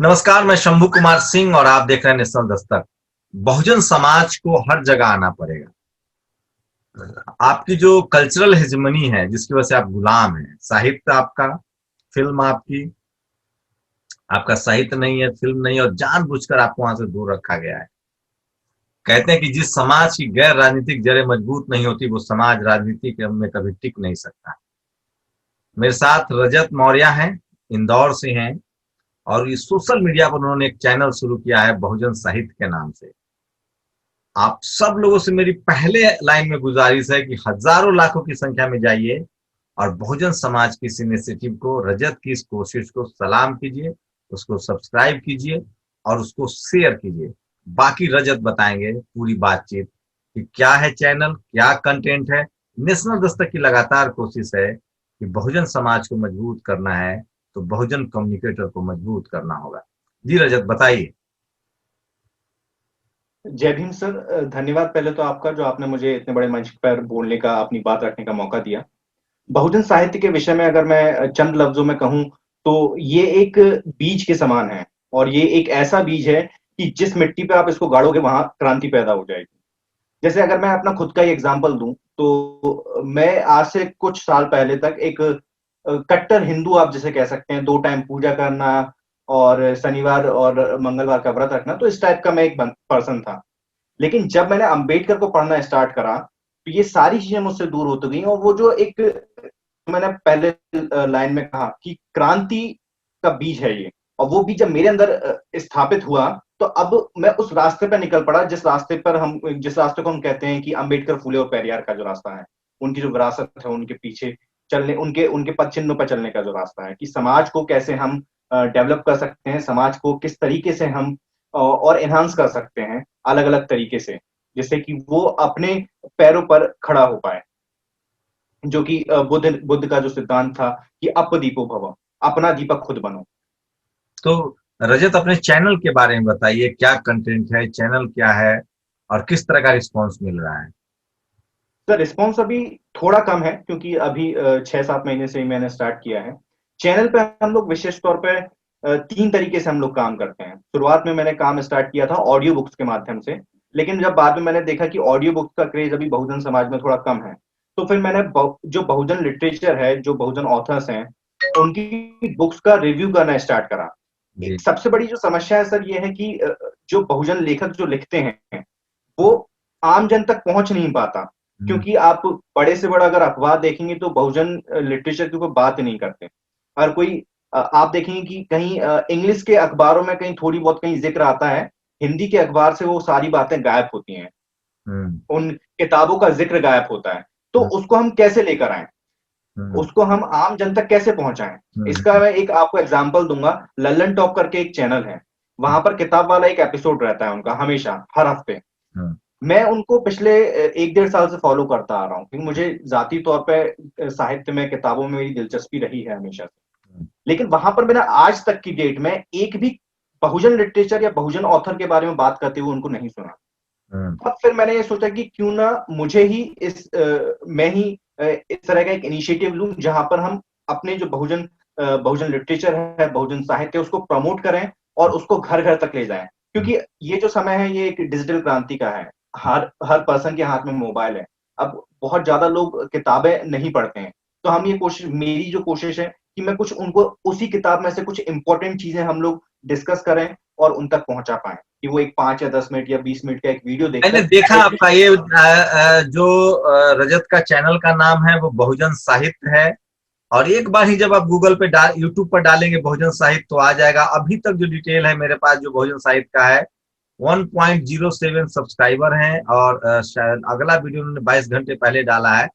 नमस्कार, मैं शंभू कुमार सिंह और आप देख रहे हैं नेशनल दस्तक। बहुजन समाज को हर जगह आना पड़ेगा। आपकी जो कल्चरल हेजेमनी है, जिसकी वजह से आप गुलाम हैं, साहित्य आपका, फिल्म आपकी, आपका साहित्य नहीं है, फिल्म नहीं है, और जानबूझकर आपको वहां से दूर रखा गया है। कहते हैं कि जिस समाज की गैर राजनीतिक जड़ें मजबूत नहीं होती, वो समाज राजनीति में कभी टिक नहीं सकता। मेरे साथ रजत मौर्य हैं, इंदौर से हैं, और ये सोशल मीडिया पर उन्होंने एक चैनल शुरू किया है बहुजन साहित्य के नाम से। आप सब लोगों से मेरी पहले लाइन में गुजारिश है कि हजारों लाखों की संख्या में जाइए और बहुजन समाज की इस इनिशिएटिव को, रजत की इस कोशिश को सलाम कीजिए, उसको सब्सक्राइब कीजिए और उसको शेयर कीजिए। बाकी रजत बताएंगे पूरी बातचीत कि क्या है चैनल, क्या कंटेंट है। नेशनल दस्तक की लगातार कोशिश है कि बहुजन समाज को मजबूत करना है तो बहुजन कम्युनिकेटर को मजबूत करना होगा। जी रजत, बताइए। जय भीम सर। धन्यवाद पहले तो आपका, जो आपने मुझे इतने बड़े मंच पर बोलने का, अपनी बात रखने का मौका दिया। बहुजन साहित्य के विषय में अगर मैं चंद लफ्जों में कहूं तो ये एक बीज के समान है, और ये एक ऐसा बीज है कि जिस मिट्टी पे आप इसको गाड़ोगे वहां क्रांति पैदा हो जाएगी। जैसे अगर मैं अपना खुद का ही एग्जांपल दूं तो मैं आज से कुछ साल पहले तक एक कट्टर हिंदू, आप जिसे कह सकते हैं, 2 टाइम पूजा करना और शनिवार और मंगलवार का व्रत रखना, तो इस टाइप का मैं एक पर्सन था। लेकिन जब मैंने अंबेडकर को पढ़ना स्टार्ट करा तो ये सारी चीजें मुझसे दूर होती गई, और वो जो एक मैंने पहले लाइन में कहा कि क्रांति का बीज है ये, और वो बीज जब मेरे अंदर स्थापित हुआ तो अब मैं उस रास्ते पर निकल पड़ा, जिस रास्ते को हम कहते हैं कि अंबेडकर, फुले और पेरियार का जो रास्ता है, उनकी जो विरासत है, उनके पीछे चलने, उनके उनके पद चिन्हों पर चलने का जो रास्ता है कि समाज को कैसे हम डेवलप कर सकते हैं, समाज को किस तरीके से हम और एनहांस कर सकते हैं अलग अलग तरीके से, जिससे कि वो अपने पैरों पर खड़ा हो पाए। जो कि बुद्ध बुद्ध का जो सिद्धांत था कि अपदीपो भव, अपना दीपक खुद बनो। तो रजत, अपने चैनल के बारे में बताइए, क्या कंटेंट है, चैनल क्या है और किस तरह का रिस्पांस मिल रहा है। सर, रिस्पॉन्स अभी थोड़ा कम है क्योंकि अभी 6-7 महीने से ही मैंने स्टार्ट किया है। चैनल पे हम लोग विशेष तौर पे 3 तरीके से हम लोग काम करते हैं। शुरुआत में मैंने काम स्टार्ट किया था ऑडियो बुक्स के माध्यम से, लेकिन जब बाद में मैंने देखा कि ऑडियो बुक्स का क्रेज अभी बहुजन समाज में थोड़ा कम है, तो फिर मैंने जो बहुजन लिटरेचर है, जो बहुजन ऑथर्स हैं, उनकी बुक्स का रिव्यू करना स्टार्ट करा। जी। एक सबसे बड़ी जो समस्या है सर, ये है कि जो बहुजन लेखक जो लिखते हैं, वो आम जन तक पहुंच नहीं पाता। हम्म। क्योंकि आप बड़े से बड़ा अगर अखबार देखेंगे तो बहुजन लिटरेचर की कोई बात ही नहीं करते। हर कोई आप देखेंगे कि कहीं इंग्लिश के अखबारों में कहीं थोड़ी बहुत कहीं जिक्र आता है, हिंदी के अखबार से वो सारी बातें गायब होती हैं, हम्म। उन किताबों का जिक्र गायब होता है। तो हम्म। उसको हम कैसे लेकर आए, हम्म। उसको हम आम जन तक कैसे पहुंचाएं? इसका हम्म। मैं एक आपको एग्जांपल दूंगा। लल्लन टॉप करके एक चैनल है, वहां पर किताब वाला एक एपिसोड रहता है उनका, हमेशा हर हफ्ते। हम्म। मैं उनको पिछले 1-1.5 साल से फॉलो करता आ रहा हूँ, क्योंकि मुझे जाती तौर पे साहित्य में, किताबों में मेरी दिलचस्पी रही है हमेशा से। लेकिन वहां पर मैंने आज तक की डेट में एक भी बहुजन लिटरेचर या बहुजन ऑथर के बारे में बात करते हुए उनको नहीं सुना। हम्म। तब फिर मैंने ये सोचा कि क्यों ना मुझे ही मैं ही इस तरह का एक इनिशिएटिव लूं, जहां पर हम अपने जो बहुजन लिटरेचर है, बहुजन साहित्य, उसको प्रमोट करें और उसको घर घर तक ले जाएं। क्योंकि ये जो समय है, ये एक डिजिटल क्रांति का है। हर हर पर्सन के हाथ में मोबाइल है। अब बहुत ज्यादा लोग किताबें नहीं पढ़ते हैं। तो हम ये कोशिश मेरी जो कोशिश है कि मैं कुछ उनको उसी किताब में से कुछ इंपॉर्टेंट चीजें हम लोग डिस्कस करें और उन तक पहुंचा पाए, कि वो एक 5 या 10 मिनट या 20 मिनट का एक वीडियो मैंने देखकर देखा आपका एटलीस्ट। ये जो रजत का चैनल का नाम है वो बहुजन साहित्य है। और एक बार ही जब आप गूगल पे यूट्यूब पर डालेंगे बहुजन साहित्य तो आ जाएगा। अभी तक जो डिटेल है मेरे पास जो बहुजन साहित्य का है, 1.07 सब्सक्राइबर हैं, और शायद अगला वीडियो उन्होंने 22 घंटे पहले डाला है।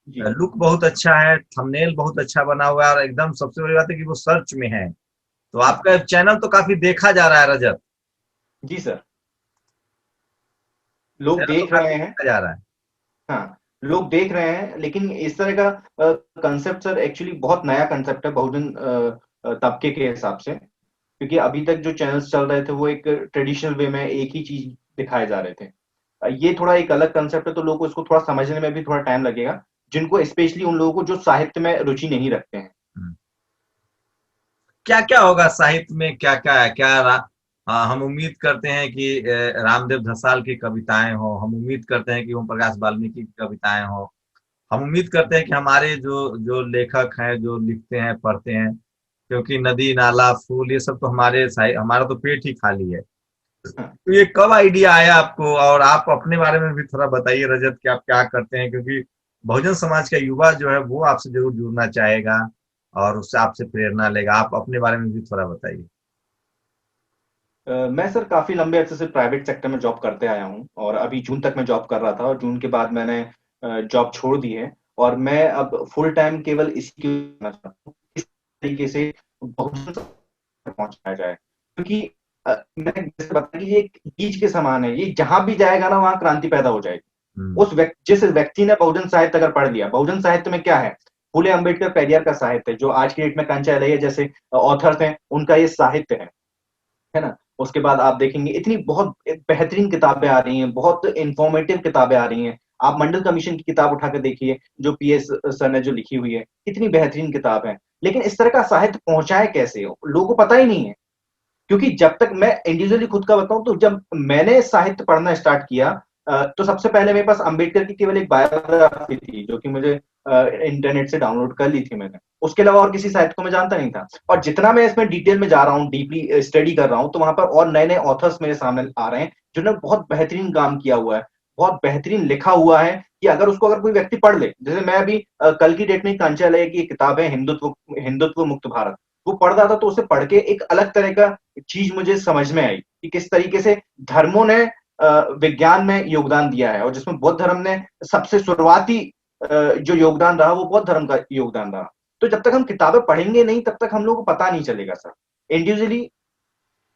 जी। लुक बहुत अच्छा है, थंबनेल बहुत अच्छा बना हुआ है, और एकदम सबसे बड़ी बात है कि वो सर्च में है। तो हाँ। आपका चैनल तो काफी देखा जा रहा है रजत। जी सर। लोग चैनल तो देख काफी रहे हैं। देखा जा रहा है। हाँ, लोग देख रहे हैं, लेकिन इस तरह का कंसेप्ट सर एक्चुअली बहुत नया कंसेप्ट है बहुजन तबके के हिसाब से। क्योंकि अभी तक जो चैनल्स चल रहे थे वो एक ट्रेडिशनल वे में एक ही चीज दिखाए जा रहे थे। ये थोड़ा एक अलग कंसेप्ट है, तो लोगों को इसको थोड़ा समझने में भी थोड़ा टाइम लगेगा, जिनको, स्पेशली उन लोगों को जो साहित्य में रुचि नहीं रखते हैं। हम्म। क्या क्या होगा साहित्य में, क्या क्या है, हम उम्मीद करते हैं कि रामदेव धसाल की कविताएं हो, हम उम्मीद करते हैं कि ओम प्रकाश वाल्मीकि की कविताएं हो, हम उम्मीद करते हैं कि हमारे जो जो लेखक हैं जो लिखते हैं पढ़ते हैं, क्योंकि नदी नाला फूल ये सब तो हमारा तो पेट ही खाली है। हाँ। तो ये कब आइडिया आया आपको, और आप अपने बारे में भी थोड़ा बताइए रजत कि आप क्या करते हैं, क्योंकि बहुजन समाज का युवा जो है वो आपसे जरूर जुड़ना चाहेगा और उससे आपसे प्रेरणा लेगा। आप अपने बारे में भी थोड़ा बताइए। मैं सर काफी लंबे अरसे से प्राइवेट सेक्टर में जॉब करते आया हूँ, और अभी जून तक मैं जॉब कर रहा था, और जून के बाद मैंने जॉब छोड़ दी है। और मैं अब फुल टाइम केवल इसी की करना चाहता हूँ, इस तरीके से बहुजन तक पहुंचाया जाए, क्योंकि मैंने जैसे बताया कि ये एक बीज के समान है, ये जहां भी जाएगा ना वहां क्रांति पैदा हो जाएगी। हम्म। उस व्यक्ति, जिस व्यक्ति ने बहुजन साहित्य अगर पढ़ लिया, बहुजन साहित्य में क्या है, फूले अम्बेडकर पेरियार का साहित्य, जो आज की डेट में कंचा इलैया जैसे ऑथर्स हैं, उनका ये साहित्य है ना। उसके बाद आप देखेंगे इतनी बहुत बेहतरीन किताबें आ रही हैं, बहुत इंफॉर्मेटिव किताबें आ रही हैं। आप मंडल कमीशन की किताब उठा के देखिए, जो पीएस सर ने जो लिखी हुई है, कितनी बेहतरीन किताब है। लेकिन इस तरह का साहित्य पहुंचाए कैसे हो, लोगों को पता ही नहीं है। क्योंकि जब तक मैं इंडिविजुअली खुद का बताऊं, तो जब मैंने साहित्य पढ़ना स्टार्ट किया, तो सबसे पहले मेरे पास अंबेडकर की केवल एक बायोग्राफी थी, जो कि मुझे इंटरनेट से डाउनलोड कर ली थी मैंने। उसके अलावा और किसी साहित्य को मैं जानता नहीं था। और जितना मैं इसमें डिटेल में जा रहा हूँ, डीपली स्टडी कर रहा हूँ, तो वहां पर और नए नए ऑथर्स मेरे सामने आ रहे हैं, जिन्होंने बहुत बेहतरीन काम किया हुआ है, बहुत बेहतरीन लिखा हुआ है, कि अगर उसको अगर कोई व्यक्ति पढ़ ले, जैसे मैं अभी कल की डेट में कांचा की एक किताब है, हिंदुत्व हिंदुत्व मुक्त भारत, वो पढ़ रहा था, तो उसे पढ़ के एक अलग तरह का चीज मुझे समझ में आई, कि किस तरीके से धर्मों ने विज्ञान में योगदान दिया है, और जिसमें बौद्ध धर्म ने सबसे शुरुआती जो योगदान रहा, वो बौद्ध धर्म का योगदान रहा। तो जब तक हम किताबें पढ़ेंगे नहीं, तब तक हम लोग को पता नहीं चलेगा सर। इंडिविजुअली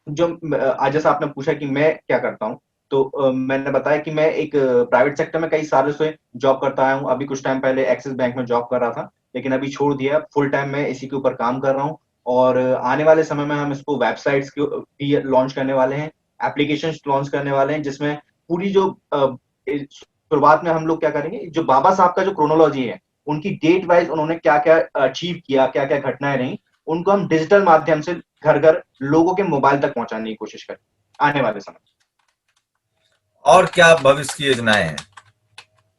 जो आज जैसा आपने पूछा कि मैं क्या करता हूँ, तो मैंने बताया कि मैं एक प्राइवेट सेक्टर में कई सालों से जॉब करता आया हूँ। अभी कुछ टाइम पहले एक्सिस बैंक में जॉब कर रहा था, लेकिन अभी छोड़ दिया। फुल टाइम मैं इसी के ऊपर काम कर रहा हूँ, और आने वाले समय में हम इसको वेबसाइट्स भी लॉन्च करने वाले हैं, एप्लीकेशन लॉन्च करने वाले हैं, जिसमें पूरी जो शुरुआत में हम लोग क्या करेंगे, जो बाबा साहब का जो क्रोनोलॉजी है, उनकी डेट वाइज उन्होंने क्या क्या अचीव किया, क्या क्या घटनाएं रही, उनको हम डिजिटल माध्यम से घर घर लोगों के मोबाइल तक पहुंचाने की कोशिश करें आने वाले समय। और क्या भविष्य की योजनाएं हैं?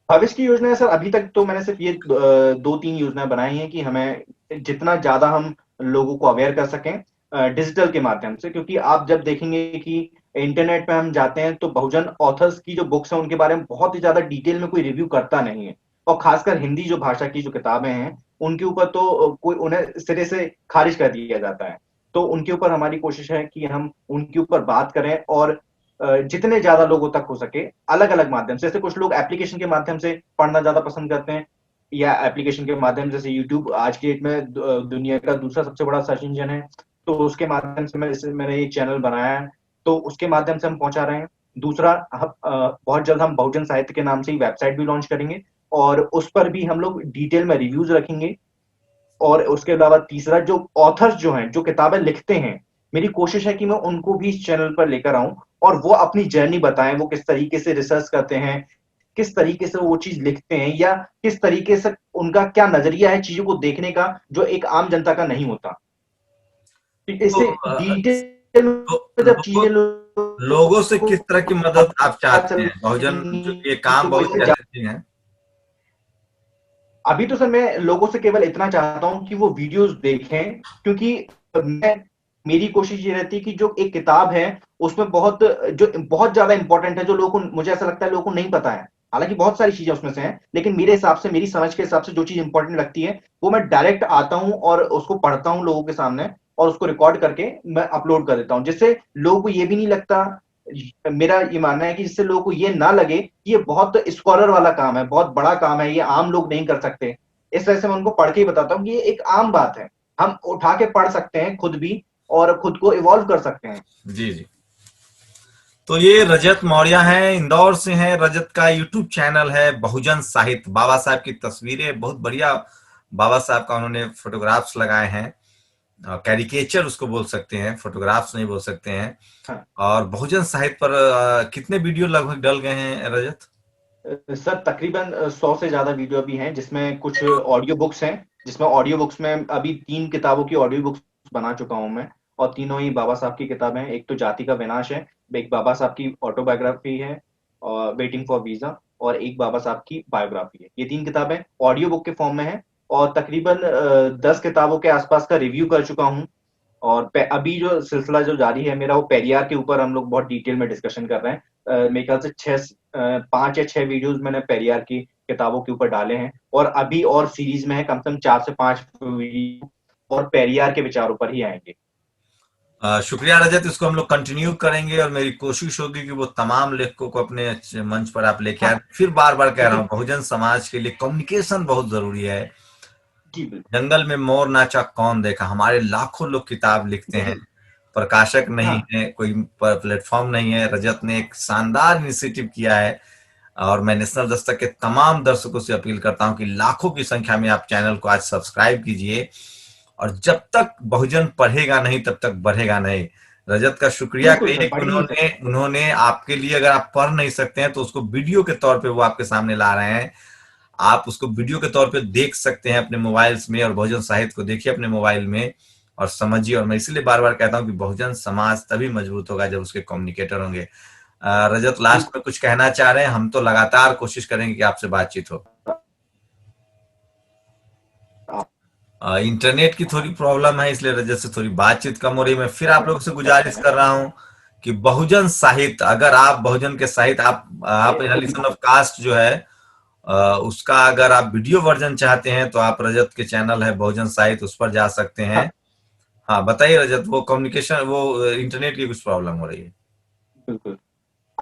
भविष्य की योजना है सर, अभी तक तो मैंने सिर्फ ये दो तीन योजनाएं बनाई हैं, कि हमें जितना ज्यादा हम लोगों को अवेयर कर सकें डिजिटल के माध्यम से। क्योंकि आप जब देखेंगे कि इंटरनेट पे हम जाते हैं, तो बहुजन ऑथर्स की जो बुक्स हैं, उनके बारे में बहुत ही ज्यादा डिटेल में कोई रिव्यू करता नहीं है। और खासकर हिंदी जो भाषा की जो किताबें हैं, उनके ऊपर तो कोई उन्हें सिरे से खारिज कर दिया जाता है। तो उनके ऊपर हमारी कोशिश है कि हम उनके ऊपर बात करें, और जितने ज्यादा लोगों तक हो सके अलग अलग माध्यम से। जैसे कुछ लोग एप्लीकेशन के माध्यम से पढ़ना ज्यादा पसंद करते हैं, या एप्लीकेशन के माध्यम, जैसे यूट्यूब आज की डेट में दुनिया का दूसरा सबसे बड़ा सर्च इंजन है, तो उसके माध्यम से मैंने ये चैनल बनाया है, तो उसके माध्यम से हम पहुंचा रहे हैं। दूसरा, बहुत जल्द हम बहुजन साहित्य के नाम से ही वेबसाइट भी लॉन्च करेंगे, और उस पर भी हम लोग डिटेल में रिव्यूज रखेंगे। और उसके अलावा तीसरा, जो ऑथर्स जो हैं, जो किताबें लिखते हैं, मेरी कोशिश है कि मैं उनको भी इस चैनल पर लेकर आऊं, और वो अपनी जर्नी बताएं, वो किस तरीके से रिसर्च करते हैं, किस तरीके से वो चीज लिखते हैं, या किस तरीके से उनका क्या नजरिया है चीजों को देखने का, जो एक आम जनता का नहीं होता। तो तो इससे डिटेल में जब लोगों चीजें लोगों से लोगों किस तरह की को मदद आप पता चाहते हैं? बहुजन जो ये चलेंगी, काम तो वो बहुत इससे चैलेंजिंग है। अभी तो सर मैं लोगों से केवल इतना चाहता हूं कि वो वीडियोस देखें, क्योंकि मैं मेरी कोशिश ये रहती है कि जो एक किताब है, उसमें जो बहुत ज्यादा इंपॉर्टेंट है, जो लोगों को, मुझे ऐसा लगता है लोगों को नहीं पता है। हालांकि बहुत सारी चीजें उसमें से हैं, लेकिन मेरे हिसाब से, मेरी समझ के हिसाब से जो चीज इंपॉर्टेंट लगती है, वो मैं डायरेक्ट आता हूं और उसको पढ़ता हूं लोगों के सामने, और उसको रिकॉर्ड करके मैं अपलोड कर देता हूं, जिससे लोगों को ये भी नहीं लगता, मेरा ये मानना है कि जिससे लोगों को ये ना लगे कि ये बहुत स्कॉलर वाला काम है, बहुत बड़ा काम है, ये आम लोग नहीं कर सकते। इस वजह से मैं उनको पढ़ के ही बताता हूँ कि ये एक आम बात है, हम उठा के पढ़ सकते हैं खुद भी, और खुद को इवॉल्व कर सकते हैं। जी जी। तो ये रजत मौर्य हैं, इंदौर से हैं। रजत का यूट्यूब चैनल है बहुजन साहित्य। बाबा साहब की तस्वीरें, बहुत बढ़िया बाबा साहब का उन्होंने फोटोग्राफ्स लगाए हैं, कैरिकेचर उसको बोल सकते हैं, फोटोग्राफ्स नहीं बोल सकते हैं। हाँ। और बहुजन साहित्य पर कितने वीडियो लगभग डल गए हैं रजत? सर तकरीबन 100 से ज्यादा वीडियो भी हैं, जिसमें कुछ ऑडियो बुक्स हैं, जिसमें ऑडियो बुक्स में अभी 3 किताबों की ऑडियो बुक्स बना चुका हूँ मैं, और तीनों ही बाबा साहब की किताबें हैं। एक तो जाति का विनाश है, एक बाबा साहब की ऑटोबायोग्राफी है और वेटिंग फॉर वीजा, और एक बाबा साहब की बायोग्राफी है। ये 3 किताबें ऑडियो बुक के फॉर्म में हैं, और तकरीबन 10 किताबों के आसपास का रिव्यू कर चुका हूँ। और अभी जो सिलसिला जो जारी है मेरा, वो पेरियार के ऊपर हम लोग बहुत डिटेल में डिस्कशन कर रहे हैं। मेरे ख्याल से 5 या 6 वीडियोस मैंने पेरियार की किताबों के ऊपर डाले हैं, और अभी और सीरीज में है कम से कम 4 से 5 वीडियो और पेरियार के विचारों पर ही आएंगे। शुक्रिया रजत, इसको हम लोग कंटिन्यू करेंगे और मेरी कोशिश होगी कि वो तमाम लेखकों को अपने मंच पर आप लेके आए। हाँ, फिर बार बार कह रहा लेकिन हूँ, बहुजन समाज के लिए कम्युनिकेशन बहुत जरूरी है। जी बिल्कुल। जंगल में मोर नाचा कौन देखा, हमारे लाखों लोग किताब लिखते हैं, जी, प्रकाशक नहीं हाँ, है, कोई प्लेटफॉर्म नहीं है। रजत ने एक शानदार इनिशिएटिव किया है और मैं नेशनल दस्तक के तमाम दर्शकों से अपील करता हूं कि लाखों की संख्या में आप चैनल को आज सब्सक्राइब कीजिए। और जब तक बहुजन पढ़ेगा नहीं तब तक बढ़ेगा नहीं। रजत का शुक्रिया बिल्कुल सर, कहिए कि बढ़ ही नहीं उन्होंने सकता। उन्होंने आपके लिए, अगर आप पढ़ नहीं सकते हैं तो उसको वीडियो के तौर पे वो आपके सामने ला रहे हैं। आप उसको वीडियो के तौर पे देख सकते हैं अपने मोबाइल्स में, और बहुजन साहित्य को देखिए अपने मोबाइल में और समझिए। और मैं इसलिए बार बार कहता हूं कि बहुजन समाज तभी मजबूत होगा जब उसके कम्युनिकेटर होंगे। रजत, लास्ट में कुछ कहना चाह रहे हैं? हम तो लगातार कोशिश करेंगे कि आपसे बातचीत हो। इंटरनेट की थोड़ी प्रॉब्लम है, इसलिए रजत से थोड़ी बातचीत कम हो रही है। मैं फिर आप लोगों से गुजारिश कर रहा हूं कि बहुजन साहित्य, अगर आप बहुजन के साहित्य, आप एनालिसिस ऑफ कास्ट जो है उसका अगर आप वीडियो वर्जन चाहते हैं तो आप रजत के चैनल है बहुजन साहित्य, उस पर जा सकते हैं। हाँ, हाँ बताइए रजत, वो कम्युनिकेशन, वो इंटरनेट की कुछ प्रॉब्लम हो रही है। बिल्कुल।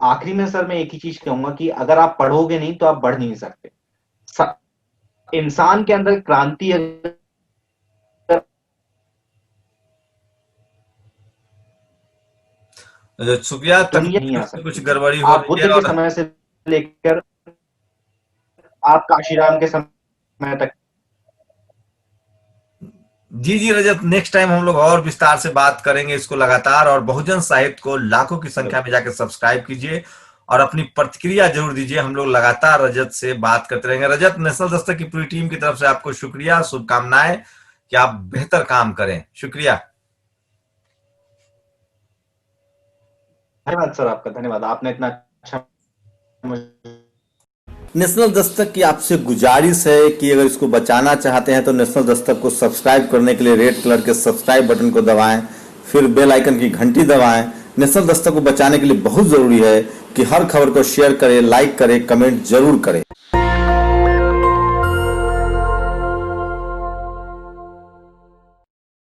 आखिरी में सर मैं एक ही चीज कहूंगा कि अगर आप पढ़ोगे नहीं तो आप बढ़ नहीं सकते। इंसान के अंदर क्रांति अगर शुक्रिया, दुनिया नहीं तकनीकी आ रूप से कुछ सकती। गड़बड़ी हो आप रही बुद्ध है। के और समय से लेकर आप काशीराम के समय तक। जी जी रजत, नेक्स्ट टाइम हम लोग और विस्तार से बात करेंगे इसको लगातार। और बहुजन साहित्य को लाखों की संख्या में जाकर सब्सक्राइब कीजिए और अपनी प्रतिक्रिया जरूर दीजिए। हम लोग लगातार रजत से बात करते रहेंगे। रजत, नेशनल दस्तक की पूरी टीम की तरफ से आपको शुक्रिया, शुभकामनाएं कि आप बेहतर काम करें। शुक्रिया। धन्यवाद सर, आपका धन्यवाद, आपने इतना अच्छा मुझे। नेशनल दस्तक की आपसे गुजारिश है कि अगर इसको बचाना चाहते हैं तो नेशनल दस्तक को सब्सक्राइब करने के लिए रेड कलर के सब्सक्राइब बटन को दबाएं, फिर बेल आइकन की घंटी दबाएं। नेशनल दस्तक को बचाने के लिए बहुत ज़रूरी है कि हर खबर को शेयर करें, लाइक करें, कमेंट जरूर करें।